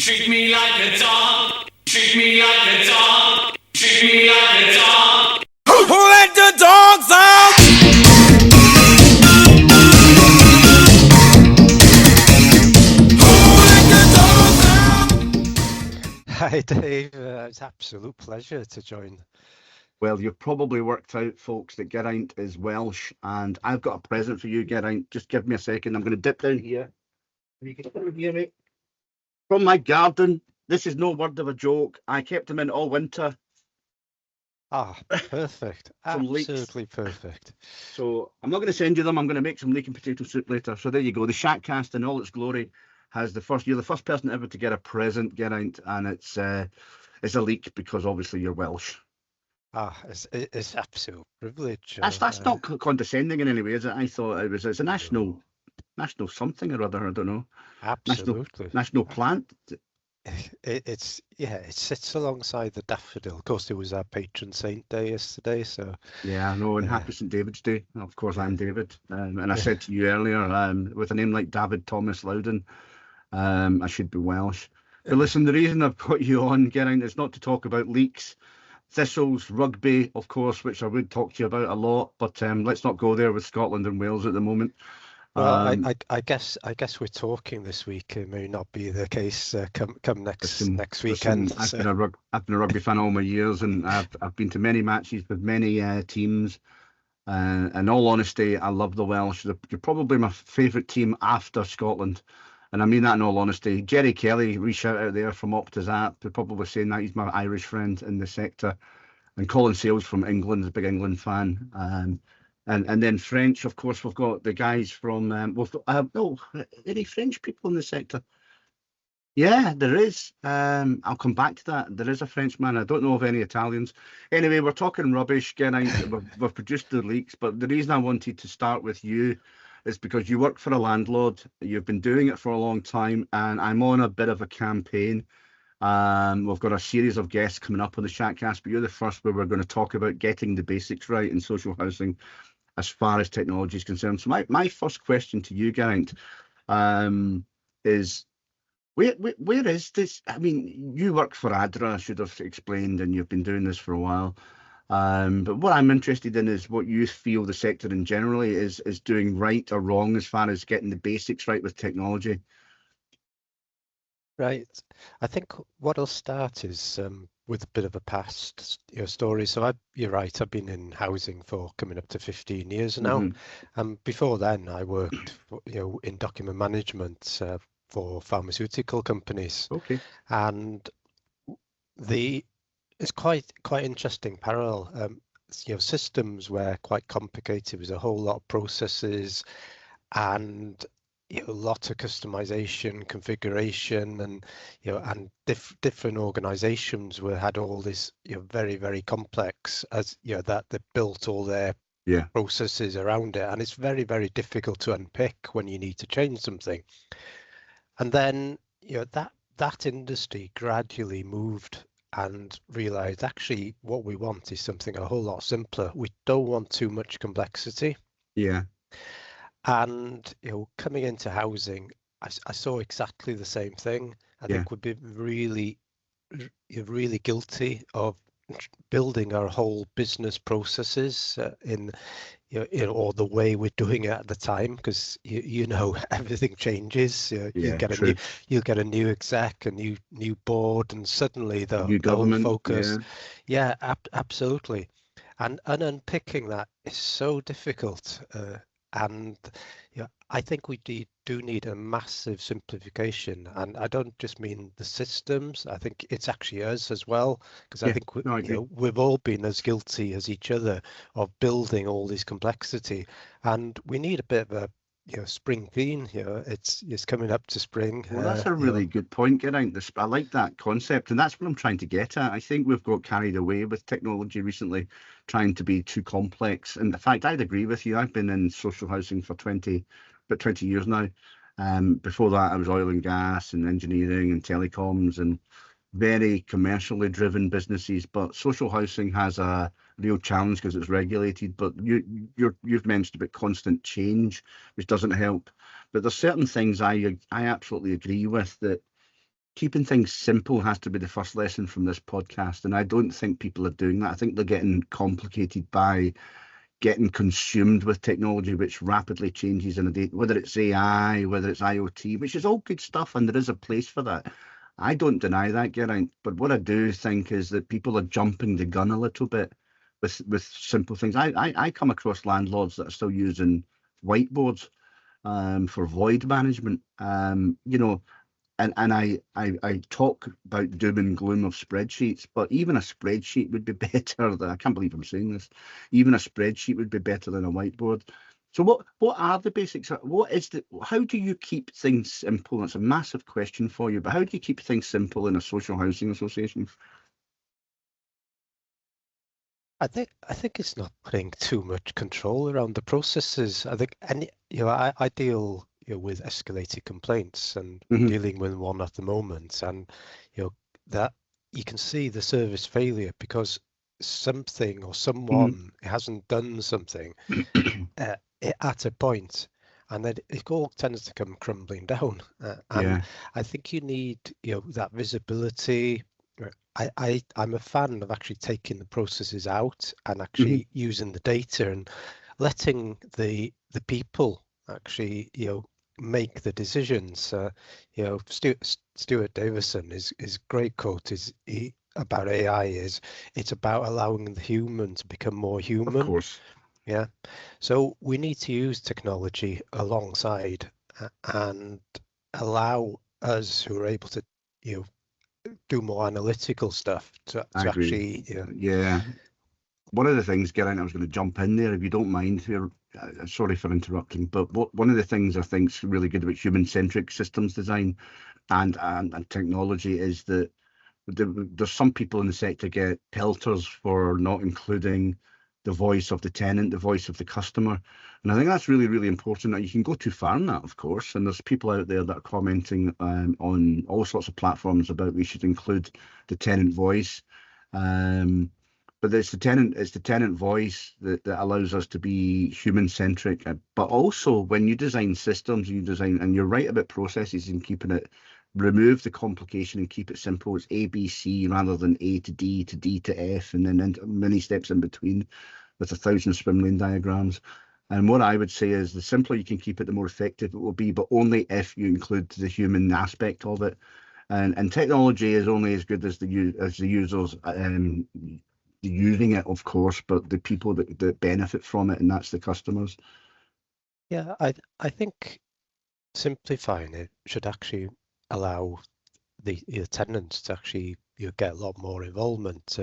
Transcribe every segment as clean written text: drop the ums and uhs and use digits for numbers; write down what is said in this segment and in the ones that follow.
treat me like a dog. Treat me like a dog. Treat me like a dog. Who let the dogs out? Who let the dogs out? Hi, Dave. It's an absolute pleasure to join. Well, you've probably worked out, folks, that Geraint is Welsh, and I've got a present for you, Geraint. Just give me a second. I'm going to dip down here. You can come here, mate. From my garden. This is no word of a joke. I kept them in all winter. Ah, perfect. Some leeks. Absolutely perfect. So I'm not going to send you them. I'm going to make some leek and potato soup later. So there you go. The Shackcast in all its glory has you're the first person ever to get a present, Geraint, and it's a leek because obviously you're Welsh. Ah, it's absolute privilege. That's not condescending in any way, is it? I thought it's a national something or other. I don't know. Absolutely. National plant. It sits alongside the daffodil. Of course, it was our patron saint day yesterday, so yeah, I know. And happy St. David's Day. Of course, I'm David, and I said to you earlier, with a name like David Thomas Loudon, I should be Welsh. But listen, the reason I've got you on, Geraint, is not to talk about leeks, thistles, rugby, of course, which I would talk to you about a lot. But let's not go there with Scotland and Wales at the moment. Well, I guess we're talking this week. It may not be the case come next weekend. I've been a rugby fan all my years, and I've been to many matches with many teams. In all honesty, I love the Welsh. You're probably my favourite team after Scotland, and I mean that in all honesty. Jerry Kelly, we shout out there from Optizap, they're probably saying that he's my Irish friend in the sector, and Colin Sales from England is a big England fan. And then French, of course, we've got the guys from, any French people in the sector? Yeah, there is. I'll come back to that. There is a Frenchman. I don't know of any Italians. Anyway, we're talking rubbish, Geraint. We've produced the leaks, but the reason I wanted to start with you is because you work for a landlord. You've been doing it for a long time, and I'm on a bit of a campaign. We've got a series of guests coming up on the Shackcast, but you're the first where we're going to talk about getting the basics right in social housing as far as technology is concerned. So my first question to you, Geraint, is where is this? I mean, you work for ADRA, I should have explained, and you've been doing this for a while. But what I'm interested in is what you feel the sector in generally is doing right or wrong as far as getting the basics right with technology. Right. I think what I'll start is with a bit of a past story. So you're right. I've been in housing for coming up to 15 years now. Mm-hmm. Before then, I worked, in document management for pharmaceutical companies. Okay. And it's quite interesting parallel. Systems were quite complicated. There was a whole lot of processes and a lot of customization, configuration, and different organizations had all this very, very complex that they built all their processes around it, and it's very, very difficult to unpick when you need to change something. And then that industry gradually moved and realized actually what we want is something a whole lot simpler. We don't want too much complexity. Yeah. And coming into housing, I saw exactly the same thing. I think we'd be really, really guilty of building our whole business processes or the way we're doing it at the time, because everything changes. You'll get a new exec, a new board, and suddenly the new government whole focus. Yeah, absolutely. And unpicking that is so difficult. And I think we do need a massive simplification, and I don't just mean the systems. I think it's actually us as well, because I think we've all been as guilty as each other of building all this complexity, and we need a bit of a spring clean. It's coming up to spring. Well, that's a really good point, Geraint. I like that concept, and that's what I'm trying to get at. I think we've got carried away with technology recently, trying to be too complex. And in fact, I'd agree with you. I've been in social housing for 20 years now. Before that, I was oil and gas and engineering and telecoms and very commercially driven businesses. But social housing has a real challenge because it's regulated. But you've mentioned about constant change, which doesn't help. But there's certain things I absolutely agree with, that keeping things simple has to be the first lesson from this podcast, and I don't think people are doing that. I think they're getting complicated by getting consumed with technology which rapidly changes in a day, whether it's AI, whether it's IoT, which is all good stuff, and there is a place for that. I don't deny that, Geraint, but what I do think is that people are jumping the gun a little bit with simple things. I come across landlords that are still using whiteboards for void management. You know, and I talk about doom and gloom of spreadsheets, but even a spreadsheet would be better than, I can't believe I'm saying this, even a spreadsheet would be better than a whiteboard. So what are the basics? How do you keep things simple? That's a massive question for you, but how do you keep things simple in a social housing association? I think it's not putting too much control around the processes. I think, and I deal with escalated complaints and dealing with one at the moment, and that you can see the service failure because something or someone hasn't done something at a point, and then it all tends to come crumbling down. And I think you need that visibility. I'm a fan of actually taking the processes out and actually using the data and letting the people actually make the decisions. Stuart Davison, his great quote is about AI is it's about allowing the human to become more human. Of course. Yeah. So we need to use technology alongside and allow us who are able to do more analytical stuff to actually One of the things, Geraint, I was going to jump in there if you don't mind here. Sorry for interrupting, but one of the things I think is really good about human-centric systems design and technology is that there's some people in the sector get pelters for not including the voice of the tenant, the voice of the customer. And I think that's really, really important. Now, you can go too far in that, of course, and there's people out there that are commenting on all sorts of platforms about we should include the tenant voice. But it's the tenant voice that allows us to be human-centric. But also, when you design systems, and you're right about processes and keeping it, remove the complication and keep it simple. It's A, B, C rather than A to D to F, and then many steps in between with 1,000 swim lane diagrams. And what I would say is the simpler you can keep it, the more effective it will be, but only if you include the human aspect of it. And technology is only as good as the users using it, of course, but the people that benefit from it, and that's the customers. Yeah, I think simplifying it should actually allow the tenants to actually get a lot more involvement,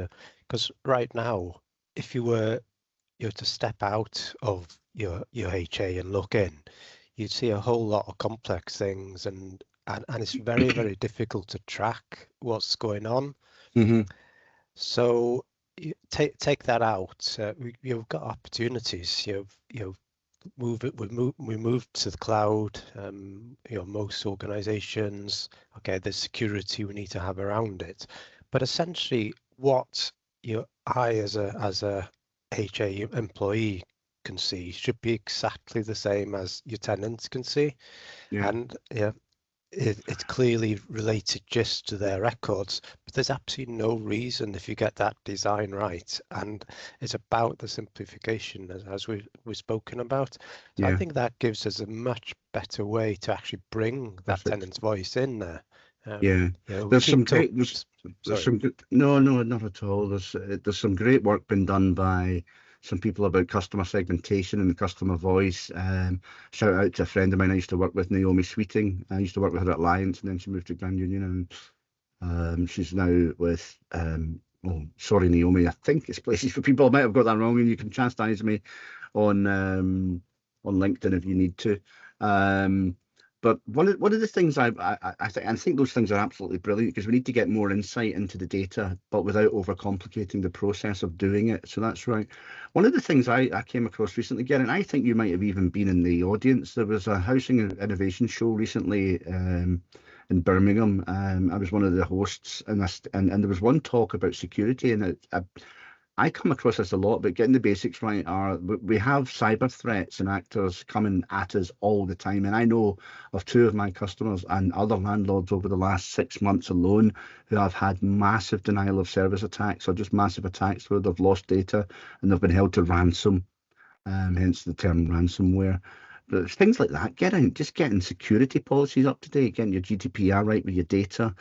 because right now, if you were to step out of your HA and look in, you'd see a whole lot of complex things, and it's very, very difficult to track what's going on. So take that out. You've got opportunities. We moved to the cloud. Most organizations, okay, there's security we need to have around it, but essentially what I as a HA employee can see should be exactly the same as your tenants can see. And it's clearly related just to their records, but there's absolutely no reason if you get that design right. And it's about the simplification as we've spoken about. So I think that gives us a much better way to actually bring that tenant's voice in there. There's some great. There's some good. No, not at all. There's some great work been done by some people about customer segmentation and the customer voice. Shout out to a friend of mine I used to work with, Naomi Sweeting. I used to work with her at Alliance, and then she moved to Grand Union, and she's now with. Sorry, Naomi. I think it's Places for People. I might have got that wrong, and you can chastise me on LinkedIn if you need to. But one of the things I think those things are absolutely brilliant, because we need to get more insight into the data, but without overcomplicating the process of doing it. So that's right. One of the things I came across recently, Geraint, I think you might have even been in the audience. There was a housing innovation show recently in Birmingham. I was one of the hosts, and there was one talk about security, and I come across this a lot, but getting the basics right we have cyber threats and actors coming at us all the time. And I know of two of my customers and other landlords over the last 6 months alone who have had massive denial of service attacks, or just massive attacks where they've lost data and they've been held to ransom, hence the term ransomware. But things like that, just getting security policies up to date, getting your GDPR right with your data.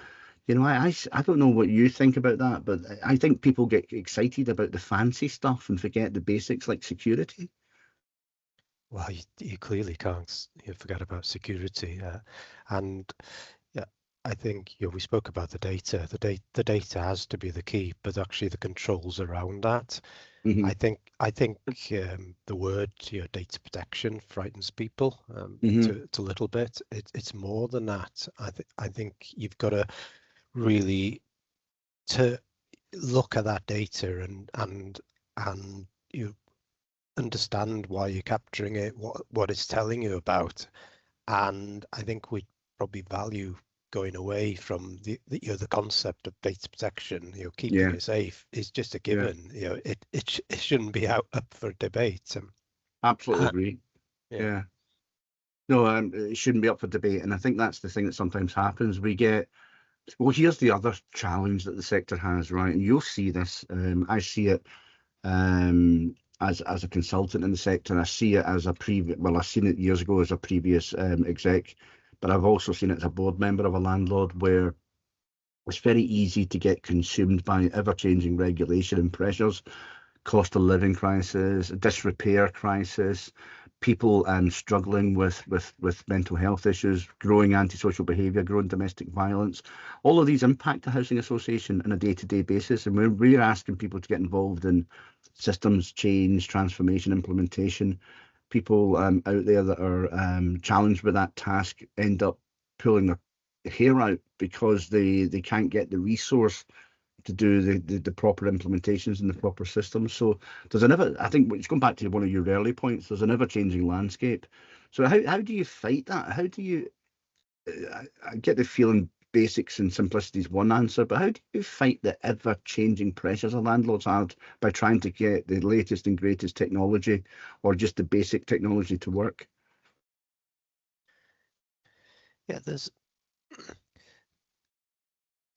I don't know what you think about that, but I think people get excited about the fancy stuff and forget the basics like security. Well, you clearly can't forget about security, and yeah, I think we spoke about the data. The data has to be the key, but actually the controls around that. Mm-hmm. I think the word data protection frightens people Mm-hmm. to a little bit. It's more than that. I think you've got to really to look at that data and you understand why you're capturing it, what it's telling you about. And I think we probably value going away from the concept of data protection. Keeping Yeah. it safe is just a Yeah. given. It shouldn't be up for debate. Absolutely agree. Yeah. No, it shouldn't be up for debate. And I think that's the thing that sometimes happens. Here's the other challenge that the sector has, right? And you'll see this. I see it as a consultant in the sector. And I see it as I've seen it years ago as a previous exec, but I've also seen it as a board member of a landlord, where it's very easy to get consumed by ever-changing regulation and pressures, cost of living crisis, disrepair crisis, people struggling with mental health issues, growing antisocial behaviour, growing domestic violence. All of these impact the housing association on a day-to-day basis, and we're asking people to get involved in systems change, transformation, implementation. People out there that are challenged with that task end up pulling their hair out because they can't get the resource to do the proper implementations and the proper systems. So I think it's going back to one of your early points, there's an ever-changing landscape. So how do you fight that? How do you, I get the feeling basics and simplicity is one answer, but how do you fight the ever-changing pressures of landlords have by trying to get the latest and greatest technology, or just the basic technology, to work? Yeah,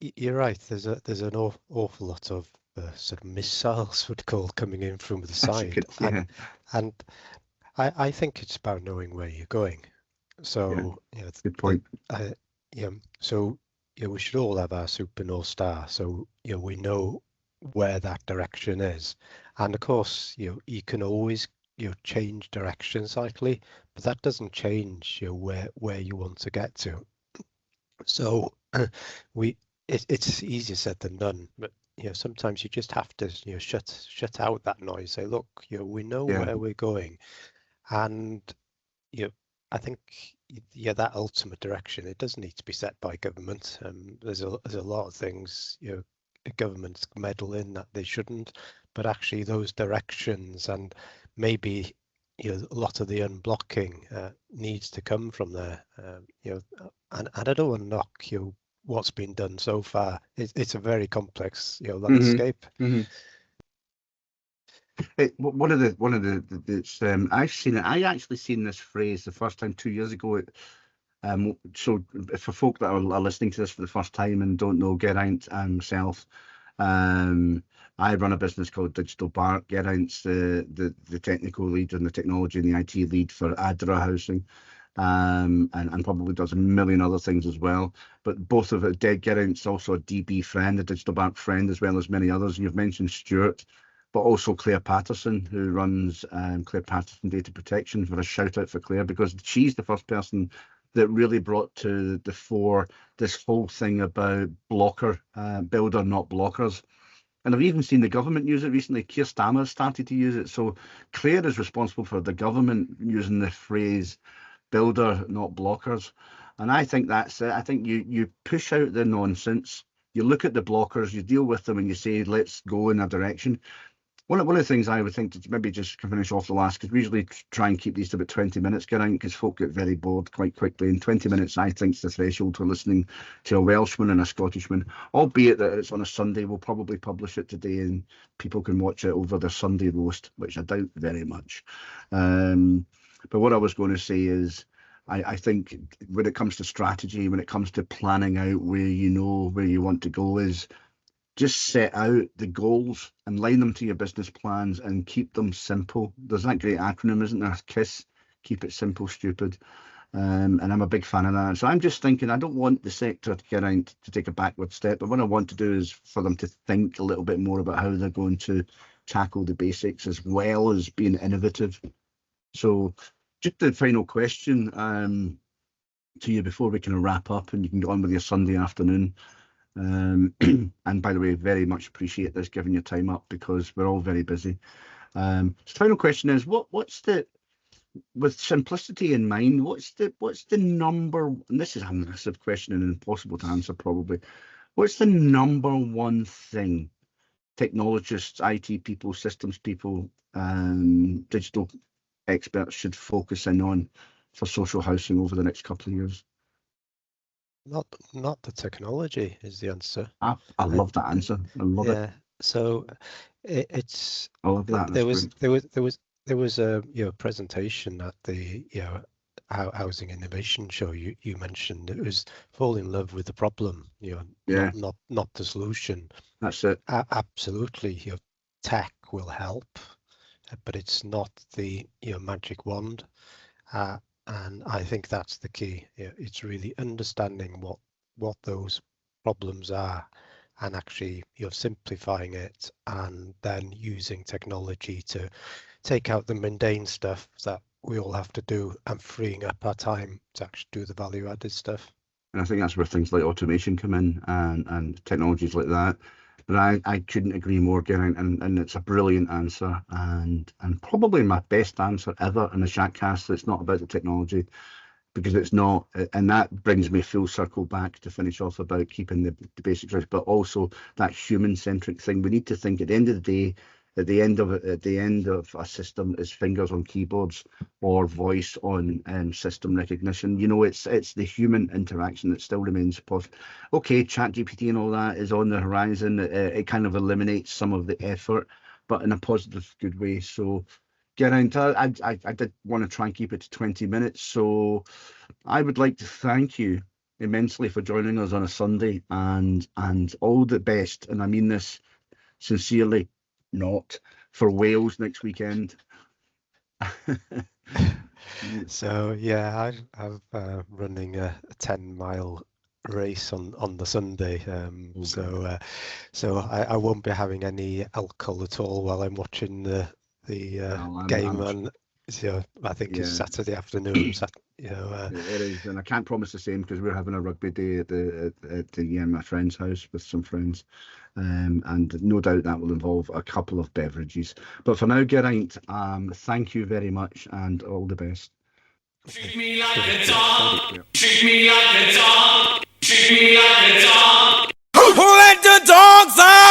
you're right. There's an awful lot of sort of missiles, would call, coming in from the side, and I think it's about knowing where you're going. So Good point. So we should all have our super North Star. So we know where that direction is, and of course you can always change direction slightly, but that doesn't change where you want to get to. So it's easier said than done, but sometimes you just have to shut out that noise. Say, look, we know where we're going, and I think that ultimate direction, it doesn't need to be set by government. There's a lot of things governments meddle in that they shouldn't, but actually those directions, and maybe a lot of the unblocking needs to come from there. And I don't want to knock what's been done so far. It's a very complex landscape. Mm-hmm. One of the I've seen it. I actually seen this phrase the first time 2 years ago. So for folk that are listening to this for the first time and don't know Geraint and myself, I run a business called Digital Bark. Geraint's the technical lead and the technology and the IT lead for Adra Housing, and probably does a million other things as well. But both of it, Geraint's also a DB friend, a Digital Bark friend, as well as many others. You've mentioned Stuart, but also Claire Patterson, who runs Claire Patterson Data Protection. For a shout out for Claire, because she's the first person that really brought to the fore this whole thing about blocker, builder, not blockers. And I've even seen the government use it recently. Keir Starmer started to use it. So Claire is responsible for the government using the phrase builder, not blockers. And I think that's it. I think you push out the nonsense, you look at the blockers, you deal with them, and you say, let's go in a direction. One of the things I would think to maybe just finish off the last, because we usually try and keep these to about 20 minutes, Geraint, because folk get very bored quite quickly. And 20 minutes, I think, is the threshold for listening to a Welshman and a Scottishman, albeit that it's on a Sunday. We'll probably publish it today and people can watch it over their Sunday roast, which I doubt very much. But what I was going to say is, I think when it comes to strategy, when it comes to planning out where you want to go, is just set out the goals and line them to your business plans and keep them simple. There's that great acronym, isn't there? KISS, keep it simple, stupid. And I'm a big fan of that. So I'm just thinking, I don't want the sector to get around to take a backward step, but what I want to do is for them to think a little bit more about how they're going to tackle the basics as well as being innovative. So just the final question to you before we kind of wrap up and you can go on with your Sunday afternoon. And by the way, very much appreciate this, giving your time up because we're all very busy. So the final question is, what's the, with simplicity in mind, what's the number, and this is a massive question and impossible to answer probably, what's the number one thing technologists, IT people, systems people, digital experts should focus in on for social housing over the next couple of years? Not the technology is the answer. I love that answer. I love it. So it's. I love that. There was a presentation at the housing innovation show you mentioned. It was fall in love with the problem, not the solution. That's it. Absolutely, tech will help, but it's not the magic wand. And I think that's the key. It's really understanding what those problems are and actually simplifying it and then using technology to take out the mundane stuff that we all have to do and freeing up our time to actually do the value added stuff. And I think that's where things like automation come in and technologies like that. But I couldn't agree more, Geraint, and it's a brilliant answer and probably my best answer ever in the Shackcast. It's not about the technology because it's not, and that brings me full circle back to finish off about keeping the basics right, but also that human-centric thing. We need to think at the end of the day, at the end of a system is fingers on keyboards or voice on system recognition. It's the human interaction that still remains possible. Okay, ChatGPT and all that is on the horizon. It kind of eliminates some of the effort, but in a positive, good way. So, Geraint, I did want to try and keep it to 20 minutes. So, I would like to thank you immensely for joining us on a Sunday and all the best. And I mean this sincerely. Not for Wales next weekend. So I'm running a 10-mile race on the Sunday, okay. So I won't be having any alcohol at all while I'm watching the game on. So I think it's Saturday afternoon. It is, and I can't promise the same because we're having a rugby day at my friend's house with some friends, and no doubt that will involve a couple of beverages. But for now, Geraint, thank you very much and all the best. Treat me like a dog. Treat me like a dog. Treat me like a dog. Let the dogs out.